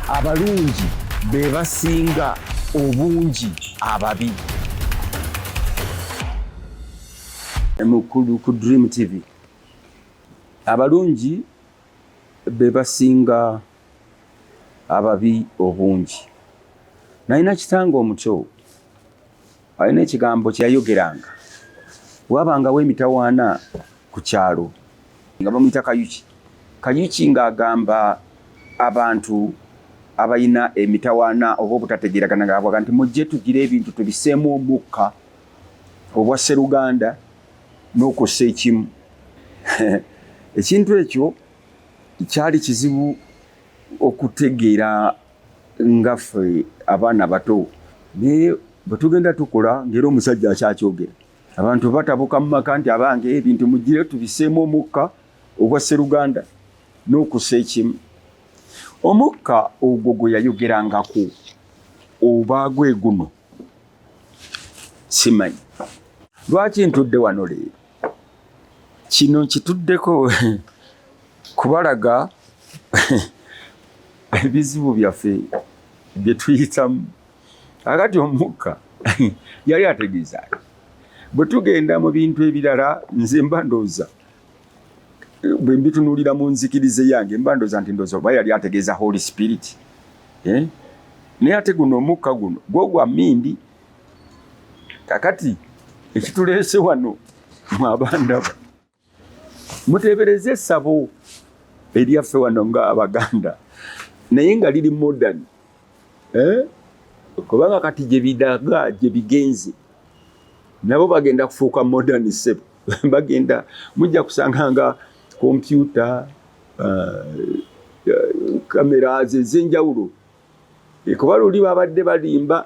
abalungi be basinga obungi ababi. Mukulu ku Dream TV. Abalungi be basinga ababi obungi. Nalina kitango omuto alina ekigambo kye yayogeranga. Wabangawo emitawaana ku kyalo nga bamuyita Kayuki. Kayuki ng'agamba abantu abayina emitawaana oba obutategeeragana ng'abwaga nti mujje tugire ebintu tubiseemu omukka obwa Sseruganda n'okussa ekimu. Ekintu ekyo kyali kizibu okutegeera nga ffe abaana bato. Naye bwe tugenda tukola ng'era omusajja akyakyogera. Abantu batabuka mu maka nti abange ebintu mugire tubiseemu omukka obwa Sseruganda n'okussa ekimu. Omukka ogwo gwe yayogerangako oba gwe guno simanyi. Lwaki ntudde wano leero? Kino nkituddeko kubalaga ebizibu byaffe bye tuyitamu. Akati omukka yali ategeeza bwe tugenda mu bintu ebirala nze mba ndooza bwe mbitunuulira mu nzikirize yange mba ndooza nti ndooza oba yali ategeeza Holy Spirit. Naye ate guno omukka guno gwo gwa mmindi. Kakati ekituleese wano mu Abandaba muteebereze essabo eryaffe wano ng'Abaganda naye nga liri modern. Kubanga kati gye bidaga gye bigenze nabo bagenda kufuuka modern sebo. Bagenda mujja kusanga nga kompyuta kamera ez'enjawulo. Kuba luli babadde balimba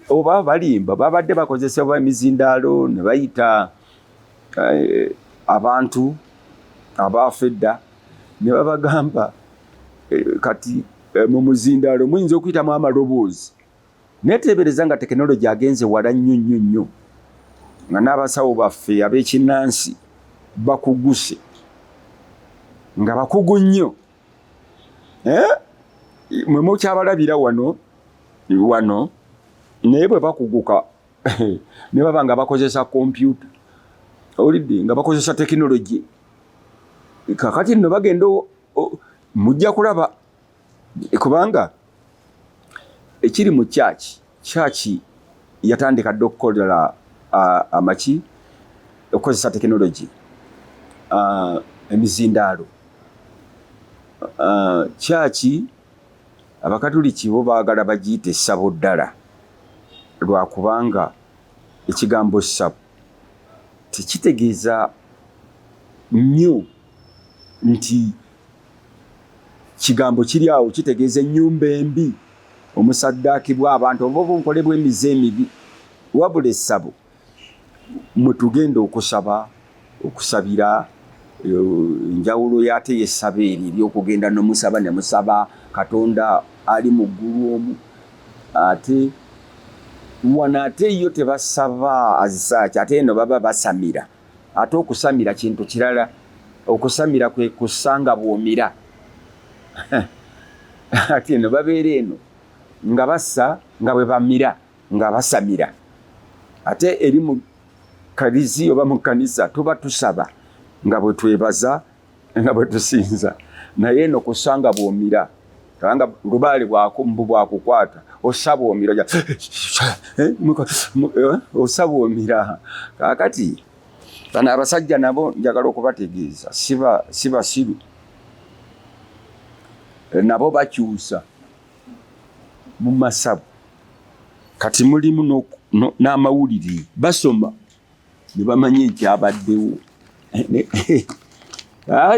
oba balimba babadde bakozesa emizindaalo ne bayita abantu abaafa edda ne babagamba kati mu muzindaalo muyinza okuyitamu amaloboozi. Neteebereza nga tekinologi agenze wala nnyo nga n'abasawo baffe ab'ekinnansi bakuguse nga bakugu nnyo. Mwe mukyabalabira wano naye bwe bakuguka ne baba nga bakozesa kompyuta olidde nga bakozesa tekinologi. Kakati nno bagenda mujja kulaba kubanga ekiri mu kyaki yatandika dde okukolera amaki okukozesa tekinologi emizindaalo. Kyaki Abakatuliki bo baagala bagiyite essabo ddala lwakubanga ekigambo ssabo tekitegeeza nnyo nti kigambo kiri awo kitegeeza ennyumba embi omusaddaakibwa abantu oba obunkolebwa emize emibi. Wabula essabo mwe tugenda okusabira enjawulo y'ate y'essabo eri ery'okugenda n'omusaba ne musaba Katonda ali mu ggulu omu. Ate wana ate yo tebasaba azisaaki ate eno baba basamira. Ate okusamira kintu kirala. Okusamira kwe kusanga bwomira. Ate eno babeera eno nga bassa nga bwe bamira nga basamira. Ate eri mu kaliziya oba mu kkanisa tuba tusaba nga bwe twebaza nga bwe tusinza. Naye eno kusanga bwomira. Kubanga lubaale bwakukwata osaba omira osaba omira. Kakati bano abasajja nabo njagala okubategeeza si basiru. Nabo bakyusa mu masabu. Kati mulimu n'amawulire basoma ne bamanya ekyabaddewo.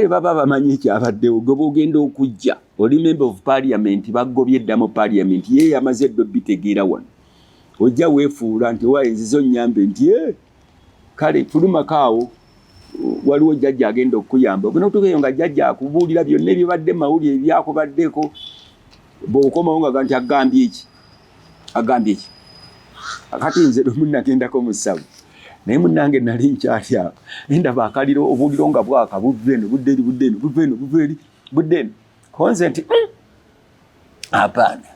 Baba bamanyi ekyabaddewo gwe bw'ogenda okujja oli member of parliament baggobye edda mu parliament ye yamaze edda obitegeera wano. Ojja weefuula nti wayenzizo nnyambe nti kale fulumako waliwo jjajja agenda okuyamba. Ogenda okutuukayo nga jjajja akubuulira byonna ebibadde mawulire ebyakubaddeko. Bw'okomawo nga nti agambye eki. Akati nze munnagendako mu ssabo. Naye munnange nali nkyali awo. Ndaba akaliro obuliro nga bwaka budde eno budde eri. Konze nti Apana.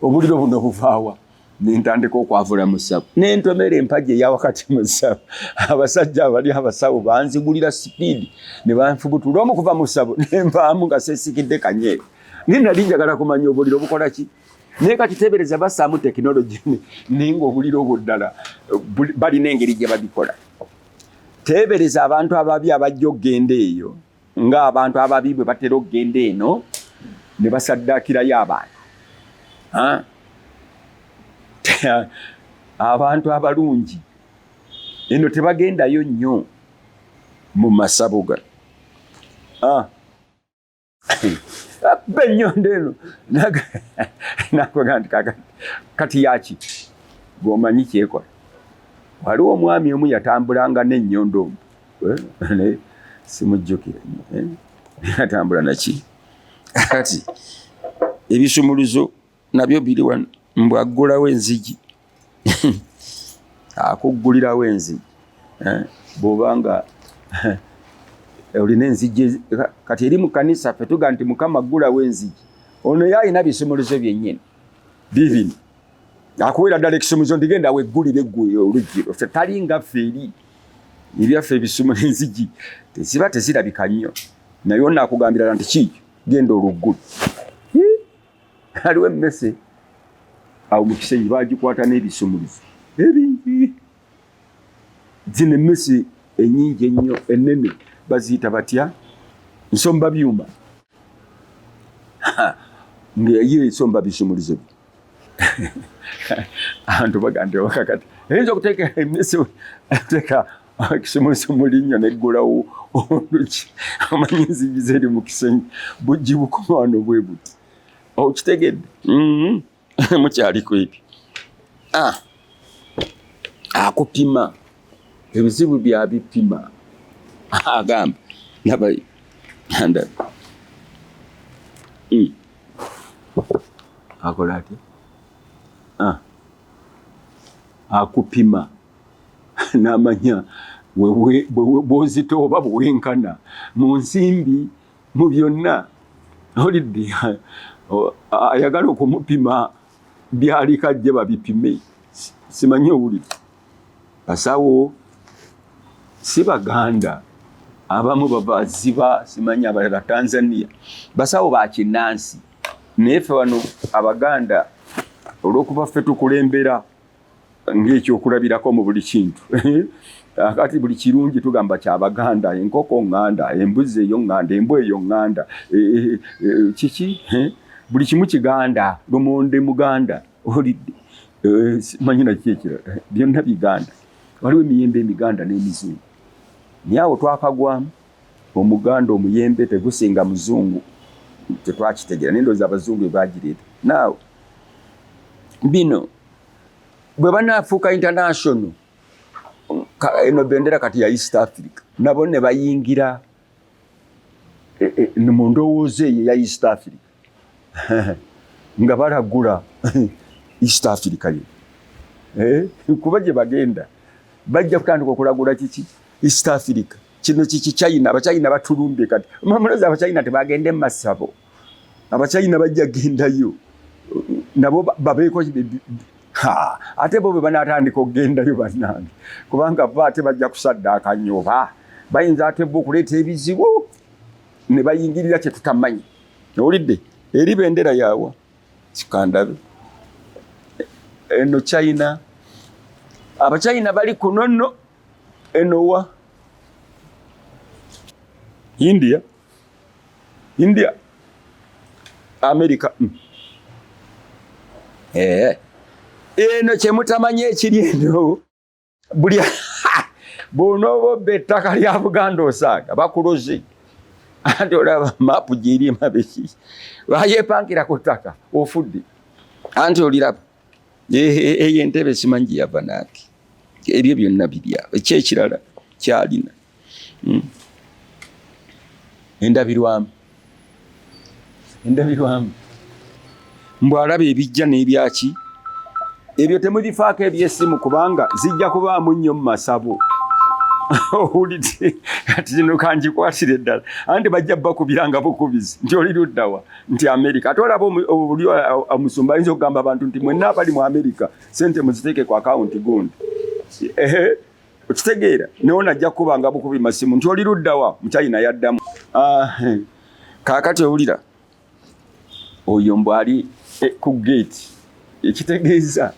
Obuliro buno buvaawa. Nintandika okwavula mu ssabo. Nentomera empagi eya wakati mu ssabo. Abasajja abali abasawo banzigulira sipiidi ne banfubutula omu kuva mu ssabo ne nvaamu nga seesikidde kanyeero. Nali njagala kumanya obuliro bukola ki. Naye kati teebereza bassaamu tekinologi ninga obuliro obwo ddala balina engeri gye babikola. Teebereza abantu ababi abajja okgenda eyo ng'abantu ababi bwe batera okgenda eno ne basaddaakirayo abantu. Abantu abalungi eno tebagendayo nnyo mu masabo ga. Benyondo eno nakuga nti kati yaki bw'omanyi kyekola. Waliwo omwami omu yatambulanga n'ennyondo simujjukira yatambula naki. Kati ebisumuluzo nabyo biri wano mbw aggulawo enzigi akuggulirawo enzigi bw'obanga olina enzigi kati eri mu kanisa ffe tuga nti Mukama aggulawo enzigi ono yalina bisumuluzo byennyini bibino akuweera ddala ekisumuluzo ndigenda weggulire eggwe oluggi ffe talinga ffe eri ebyaffe ebisumula enzigi teziba tezirabika nnyo naye onakugambira nti kiikyo genda oluggulu aliwo emmese awo mu Kisenyi bagikwata n'ebisumuluzo ebingi zino emmese ennyingi ennyo ennene baziyita batya nsomba byuma ngaye esomba bisumuluzo abantu bagande wakakati eyinza okuteeka emmese teeka ekisumuluzo mu linnyo neggulawo oluki amanyi enzigi zeri mu Kisenyi bujji bukoma wano bwe buti okitegedde mukyaliko ebyo akupima ebizibu bya bipima agamba naba akola ati akupima n'amanya bw'ozita oba bwenkana mu nsimbi mu byonna olidde ayagala okumupima byalika ajje babipime simanyi owulire basawo si Baganda abamu bava Ziba simanyi abalala Tanzania basawo bakinnansi naye ffe wano Abaganda olw'okuba ffe tukulembera ng'ekyokulabirako mu buli kintu akati buli kirungi tugamba ky'Abaganda enkoko ŋŋanda embuzi eyo ŋŋanda embwa eyo ŋŋanda kiki buli kimu Kiganda lumonde Muganda olidde manyi nakyo ekirala byonna Biganda waliwo emiyembe emiganda n'emizungu naye awo twakagwamu Omuganda omuyembe tegusinga Muzungu tetwakitegera n'endowooza Abazungu bagireeta naawe bino bwe banaafuuka international eno bendera kati ya East Africa nabo ne bayingira mu ndowooza eyo ya East Africa nga balagula East Africa yo kuba gye bagenda bajja kutandika okulagula kiki East Africa kino kiki China Abachina batulumbye kati mamuloza Abachina tebagende mu masabo Abachina bajja gendayo nabo babeeko ate bo banatandika okugendayo bannange kubanga ate bajja kusaddaaka nnyoba bayinza ate bo okuleeta ebizibu ne bayingirira kye tutamanyi owulidde eri bendera yaawa kikandabe eno China Abachina bali kunono enowa India America eno kyemutamanyi ekiri eno buli bonobo bettaka lya Buganda osaaga bakuloze ate olaba mapu gyeri emabeki bayepangira ku ttaka ofudde anti oliraba eyo entebe simanyi gye yava naaki ebyo byonna birya ekyekirala kyalina endabirwamu mbw alaba ebijja n'ebyaki ebyo temubifaako ebyessimu kubanga zijja kubaamu nnyo mu masabo owulidde kati kino kanjikwatire ddala anti bajja bakubiranga bukubizi nti oli luddawa nti Amerika ate olaba oli omusumba ayinza okugamba abantu nti mwenna abali mu Amerika sente muziteeke ku akawunti gundi okitegeera naye najja kubanga bukubi masimu nti oli luddawa mukyayina yaddamu kaakati owulira oyo mbu ali ku gate ekitegeeza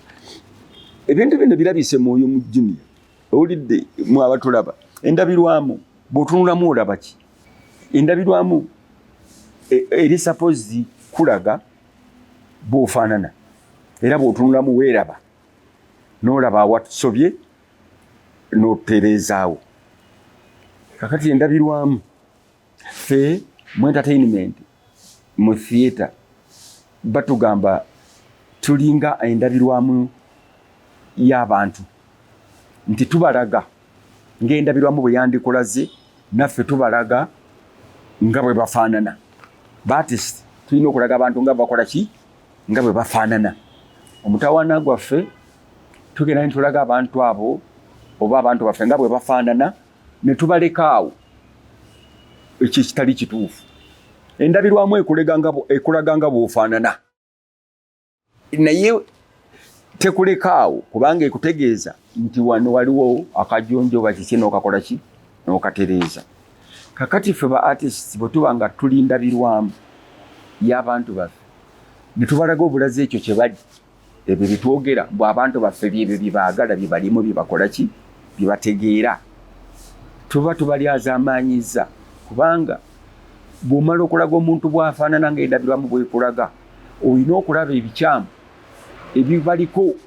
ebintu bino birabise mwoyo mu junior owulidde mu abatulaba endabirwamu bw'otunulamu olaba ki endabirwamu eri suppose kulaga bw'ofaanana era bw'otunulamu weeraba n'olaba awatusobye n'otereezaawo kakati endabirwamu ffe mu entertainment mu theatre batugamba tulinga endabirwamu y'abantu nti tubalaga ng'endabirwamu bwe yandikolaze naffe tubalaga nga bwe bafaanana baartist tulina okulaga abantu nga bakola ki nga bwe bafaanana omutawaana gwaffe tugenda ne tulaga abantu abo oba abantu baffe nga bwe bafaanana ne tubalekaawo ekyo kitali kituufu endabirwamu ekulaga nga bw'ofaanana naye tekulekaawo kubanga ekutegeeza nti wano waliwo akajonjo bakiki n'okakola ki n'okatereeza kakati ffe ba artists bwe tuba nga tuli ndabirwamu y'abantu baffe ne tubalaga obulazi ekyo kye bali ebyo bitwogera bwe abantu baffe byebyo byebaagala bye balimu bye bakola ki bye bategeera tuba tubalyazaamaanyiza kubanga bw'omala okulaga omuntu bw'afaanana ng'endabirwamu bw'ekulaga olina okulaba ebikyamu ebibaliko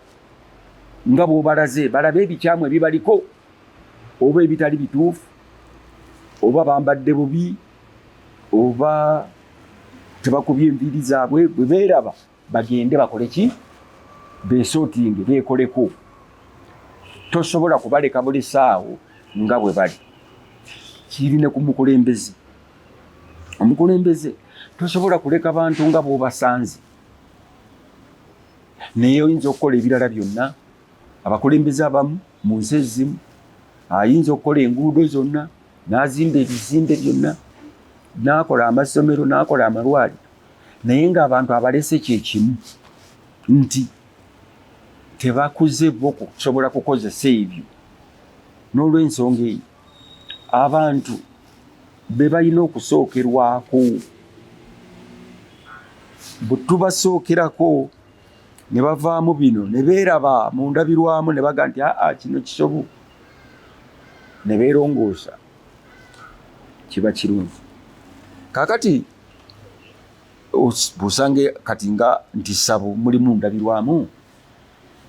nga bw'obalaze balabe ebikyamu ebibaliko oba ebitali bituufu oba bambadde bubi oba tebakubye enviiri zaabwe bwe beeraba bagende bakole ki beesootinge beekoleko tosobola kubaleka buli saawo nga bwe bali kiri ne ku mukulembeze omukulembeze tosobola kuleka bantu nga bw'obasanze naye oyinza okukola ebirala byonna abakulembeze abamu mu nsi ezimu ayinza okukola enguudo zonna n'azimba ebizimbe byonna n'akola amasomero n'akola amalwaliro naye ng'abantu abalese kyekimu nti tebakuze bo kusobola kukozesa ebyo n'olw'ensonga eyo abantu be balina okusookerwako bwe tubasookerako ne bavaamu bino ne beeraba mu ndabirwamu ne baga nti kino kisobo ne beerongoosa kiba kirungi kaakati busange kati nga nti ssabo muli mu ndabirwamu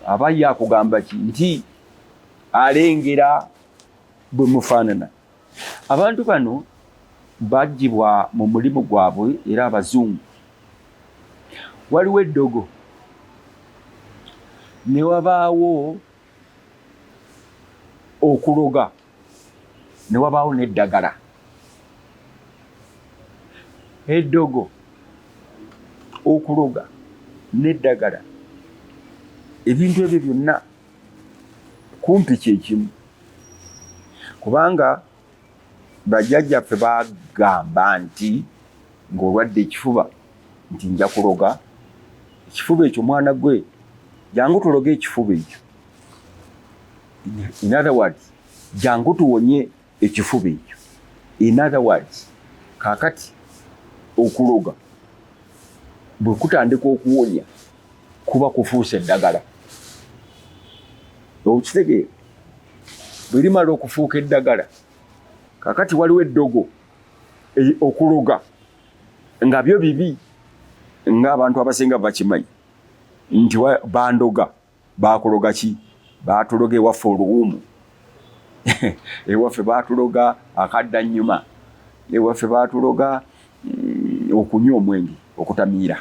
aba yakugamba ki nti alengera bwe mufaanana abantu bano baggyibwa mu mulimu gwabwe era abazungu waliwo eddogo ne wabaawo okuloga ne wabaawo n'eddagala eddogo okuloga n'eddagala ebintu ebyo byonna kumpi kyekimu kubanga bajjajjaffe bagamba nti ng'olwadde ekifuba nti nja kuloga ekifuba ekyo mwana gwe jangu tuloge ekifuba ekyo in other words jangu tuwonye ekifuba ekyo in other words kaakati okuloga bwe kutandika okuwonya kuba kufuusa eddagala okitegeera bwe limala okufuuka eddagala kaakati waliwo eddogo okuloga nga byo bibi ng'abantu abasinga bakimanyi nti bandoga bakuloga ki baatuloga ewaffe oluwumu ewaffe baatuloga akaddanyuma ewaffe baatuloga okunywa omwenge okutamiira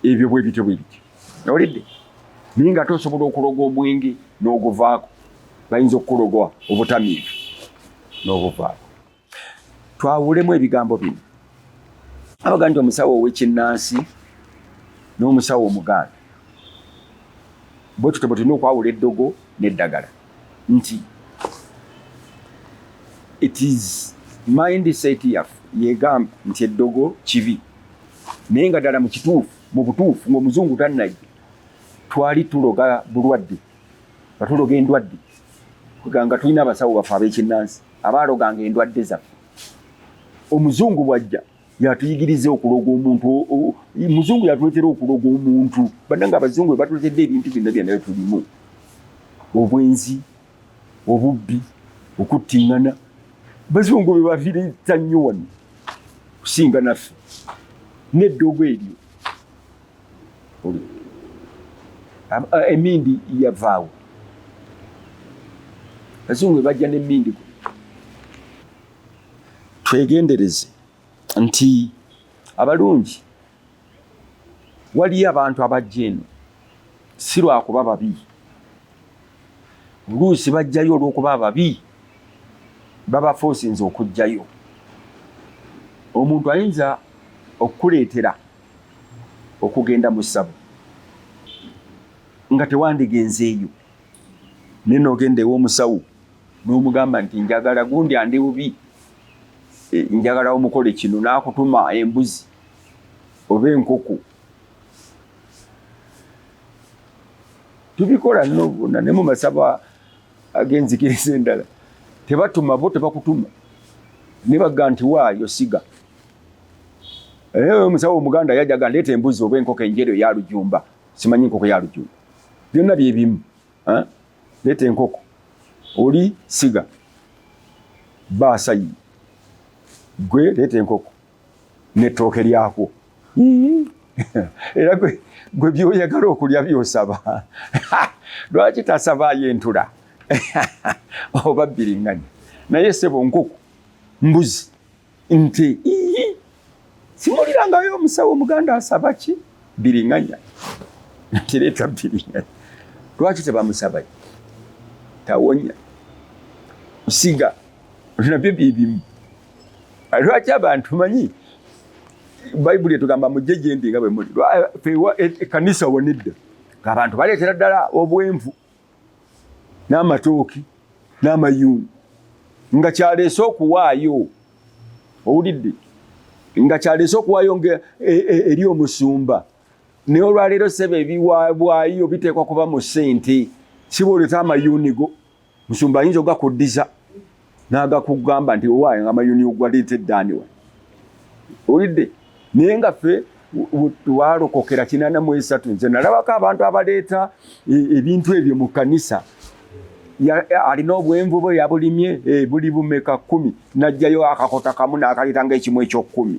ebyo bwe bityo bwe bityo olidde naye nga tosobola okuloga omwenge n'oguvaako bayinza okukulogwa obutamiivu n'obuvaako twawulemu ebigambo bino abaga nti omusawo ow'ekinnansi n'omusawo omuganda bwe tutyo bwe tulina okwawula eddogo n'eddagala nti it is mindset yaffe yegamba nti eddogo kibi naye nga ddala mu butuufu ng'omuzungu tannajja twali tuloga bulwadde nga tuloga endwadde kuganga tulina abasawo baffe ab'ekinnansi abaaloganga endwadde zaffe. Omuzungu bwajja yatuyigiriza okuloga omuntu, muzungu yatuletera okuloga omuntu bannanga abazungu bwe batuletedde ebintu byonna byonna tulimu, obwenzi, obubbi, okuttiŋŋana, bazungu be baviiriza nnyo wano kusinga naffe n'eddogo eryo. Emindi yavaawo, bazungu be bajja n'emmindi. Twegendereze nti abalungi waliyo abantu abajja eno si lwakuba babi, oluusi bajjayo olw'okuba ababi baba foosinze okujjayo. Omuntu ayinza okukuleetera okugenda mu ssabo nga tewandigenzeeyo, naye n'ogenda ew'omusawo n'omugamba nti njagala gundi andi bubi, njagala omukole kino, n'akutuma embuzi oba enkoko. Tubikola nobuna ne mu masaba ag'enzikiriza endala tebatuma bo, tebakutuma ne bagga nti waayo siga. Omusawo Omuganda yajaga ndeeta embuzi oba enkoko enjeru eya Lujumba, simanyi nkoko ya Lujumba, byonna bye bimu. Leeta enkoko, oli siga baasayi, gwe leeta enkoko n'ettooke lyakwo. Era gwe byoyagala okulya byosaba. Lwaki tasabaayo entula oba bbiriŋŋanya? Naye ssebo nkoko, mbuzi, nte, simulirangayo omusawo Omuganda asaba ki? Bbiriŋŋanya. Tireeta bbiriŋŋanya. Lwaki tebamusabayo? Tawonya. Siga nabyo byebimu. Lwaki abantu manyi Bayibuli etugamba mujje gye ndi nga bwe muli. Ekkanisa wonedda ng'abantu baleetera ddala obwenvu n'amatooke n'amayungu nga kyaleese okuwaayo, owulidde, nga kyaleese okuwaayo eri omusumba. Naye olwaleero ssebe ebiwaabwayo biteekwa kuba mu ssente. Si bw'oleeta amayunigo musumba ayinza ogakuddiza n'agakugamba nti owaayo amayuni ogwaleetedde ani wa. Owulidde? Naye nga ffe twalokokera 83. Nze nalabako abantu abaleeta ebintu ebyo mu kkanisa. Alina obwenvu bwe yabulimye buli bumeka 10, n'ajjayo akakota kamu n'akaleeta ng'ekimu ekyo10.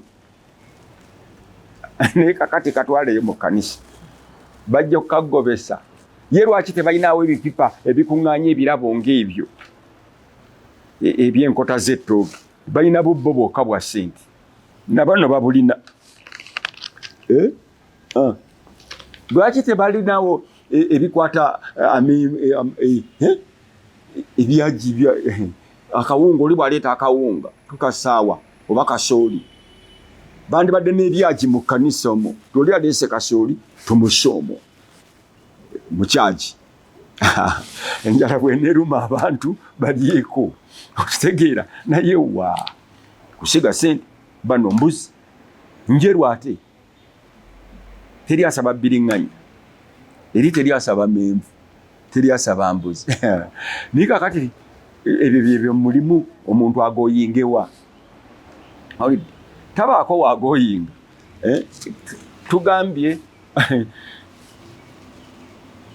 Naye kakati katwaleyo mu kkanisa bajja okukagobesa. Ye lwaki tebalinawo ebipipa ebikuŋŋaanya ebirabo ng'ebyo eby'enkota z'ettooke? Balina bubbo bwokka bwa ssente, na bano babulina. Lwaki tebalinawo ebikwata ebyaji akawunga? Oli bwaleeta akawunga tukasaawa oba kasooli, bandibadde n'ebyaji mu kkanisa omwo. Toli aleese kasooli tumusse omwo mu kyaji. Enjala bw'eneeruma abantu balyeko, okitegeera. Naye kusiga ssente, bano mbuzi njeru ate. Teri asaba bbiriŋŋanya, eri teri asaba menvu, teri asaba mbuzi. Naye kakati ebyo byebyo mulimu omuntu agooyingewa. Tabaako waagooyinga. Tugambye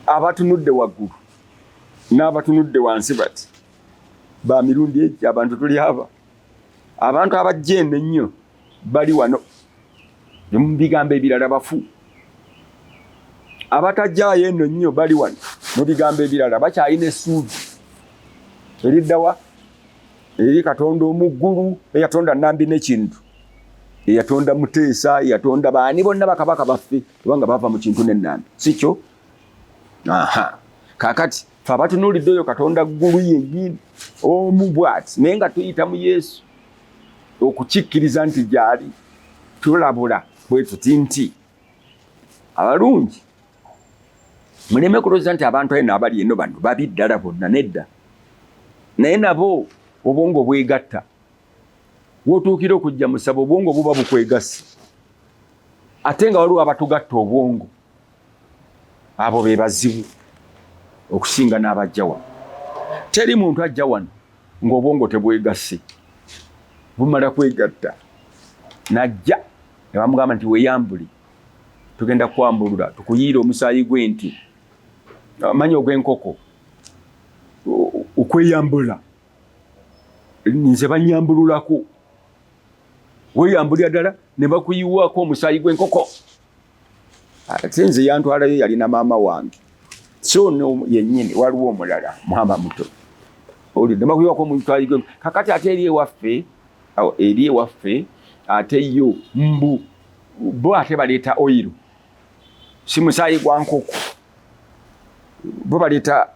abatunudde waggulu n'abatunudde wansi bati ba mirundi egi abantu tuli aba. Abantu abajja eno ennyo bali wano mu bigambo ebirala bafu. Abatajjaayo eno nnyo bali wano mu bigambo ebirala bakyalina essuubi eriddawa eri Katonda omuggulu eyatonda Nambi n'ekintu, eyatonda Muteesa, eyatonda baani bonna bakabaka baffe kubanga bava mu kintu n'ennambi, si kyo? Kaakati fe abatunuulidde oyo Katonda ggulu yennyini omu bw'ati, naye nga tuyita mu Yesu okukikkiriza nti gy'ali tulabula bwe tuti nti abalungi muleme kulowooza nti abantu eno abali eno bano babi ddala bonna, nedda. Naye nabo obwongo bwegatta wotuukira okujja musaba obwongo buba bukwegasi ate nga waliwo abatugatta obwongo abo be bazibu okusinga n'abajja wano. Teri muntu ajja wano ng'obwongo tebwegase bumala kwegatta najja ne bamugamba nti weeyambule tugenda kwambulula tukuyiire omusaayi gw'enti manyi ogw'enkoko okweyambula nze banyambululako weeyambulira ddala ne bakuyiwako omusaayi gw'enkoko. Ate nze yantwalayo yalina maama wange so no yennyini waliwo omulala muhamba muto olidde bakuyiwako omusaayi gw'enkoko. Kakati ate eri ewaffe ate yo mbu bo ate baleeta oyiro si musaayi gwa nkoko bo baleeta